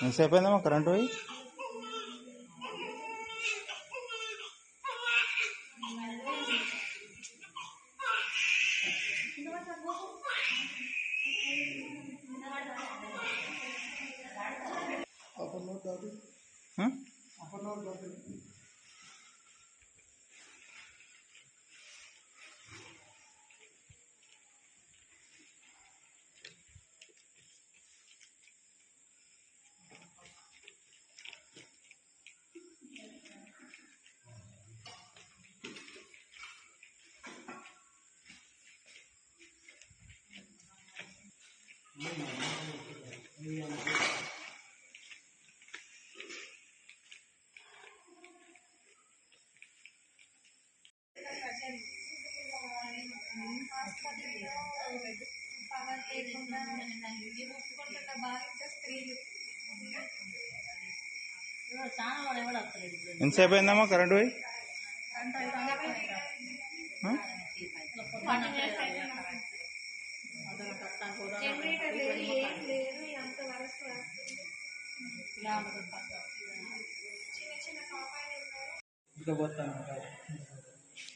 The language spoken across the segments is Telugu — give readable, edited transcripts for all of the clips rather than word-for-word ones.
ఎంతసేపు అయిందమ్మా కరెంటు పోయి? ఎంతసేపు అయిందమ్మా కరెంటు పోయి?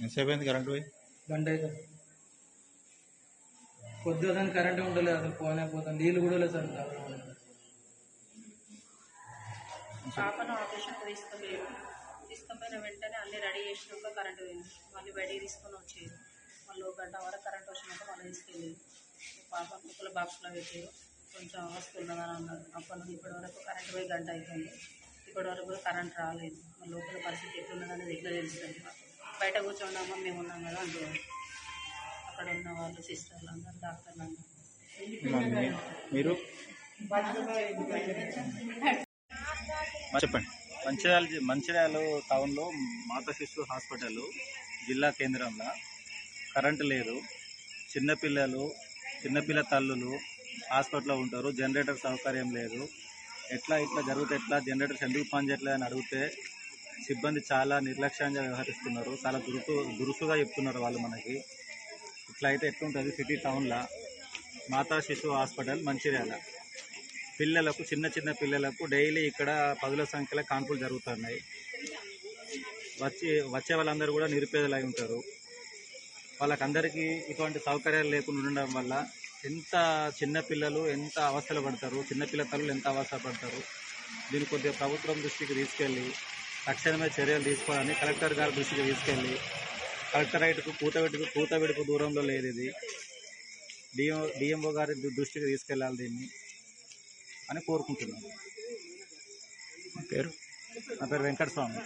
ఎంతసేపు అయింది కరెంటు పోయి? గంట అవుతుంది. కొద్దిగా కరెంట్ ఉండలేదు, అసలు పోనే పోతాను. నీళ్ళు కూడా లేదు సార్. పాపను ఆపరేషన్కి తీసుకుపోయిన వెంటనే అన్నీ రెడీ చేసినాక కరెంటు పోయింది. మళ్ళీ బయటికి తీసుకొని వచ్చేది. మళ్ళీ 1 గంట వరకు కరెంట్ వచ్చినాక మళ్ళీ తీసుకెళ్ళేది. పాప ముక్కల బాక్స్లో పెట్టారు. కొంచెం అవస్థ ఉన్నదని అన్నారు. అప్పటి నుంచి ఇప్పటి వరకు కరెంట్ పోయి గంట అవుతుంది. ఇప్పటి వరకు కూడా కరెంట్ రాలేదు. మళ్ళీ లోపల పరిస్థితి ఎట్లున్నదనేది ఎట్లా తెలుస్తుంది? బయట కూర్చోండమ్మా మేము ఉన్నాం కదా అంటారు. అక్కడ ఉన్న వాళ్ళు సిస్టర్లు అందరు, డాక్టర్లు అందరూ. మీరు చెప్పండి. మంచిర్యాల టౌన్లో మాతా శిశు హాస్పిటల్ జిల్లా కేంద్రంలో కరెంటు లేదు. చిన్నపిల్ల తల్లులు హాస్పిటల్లో ఉంటారు. జనరేటర్ సౌకర్యం లేదు. ఇట్లా జరిగితే ఎట్లా? జనరేటర్స్ ఎందుకు పనిచేయట్లేదు అని అడిగితే సిబ్బంది చాలా నిర్లక్ష్యంగా వ్యవహరిస్తున్నారు. చాలా దురుసుగా చెప్తున్నారు వాళ్ళు మనకి. ఇట్లా అయితే ఎట్లుంటుంది సిటీ టౌన్లో? మాతా శిశు హాస్పిటల్ మంచిర్యాల. చిన్న పిల్లలకు డైలీ ఇక్కడ 10ల సంఖ్యలో కాన్పులు జరుగుతున్నాయి. వచ్చే వాళ్ళందరూ కూడా నిరుపేదలు అయి ఉంటారు. వాళ్ళకందరికీ ఇటువంటి సౌకర్యాలు లేకుండా ఉండడం వల్ల చిన్నపిల్లలు ఎంత అవస్థలు పడతారు, చిన్నపిల్ల తల్లులు ఎంత అవస్థ పడతారు. దీన్ని కొద్దిగా ప్రభుత్వం దృష్టికి తీసుకెళ్ళి తక్షణమే చర్యలు తీసుకోవాలని కలెక్టర్ గారి దృష్టికి తీసుకెళ్ళి, కలెక్టరేట్కు కూతబెడుపు దూరంలో లేదు ఇది, డిఎంఓ గారి దృష్టికి తీసుకెళ్ళాలి దీన్ని అని కోరుకుంటున్నాను. నా పేరు వెంకటస్వామి.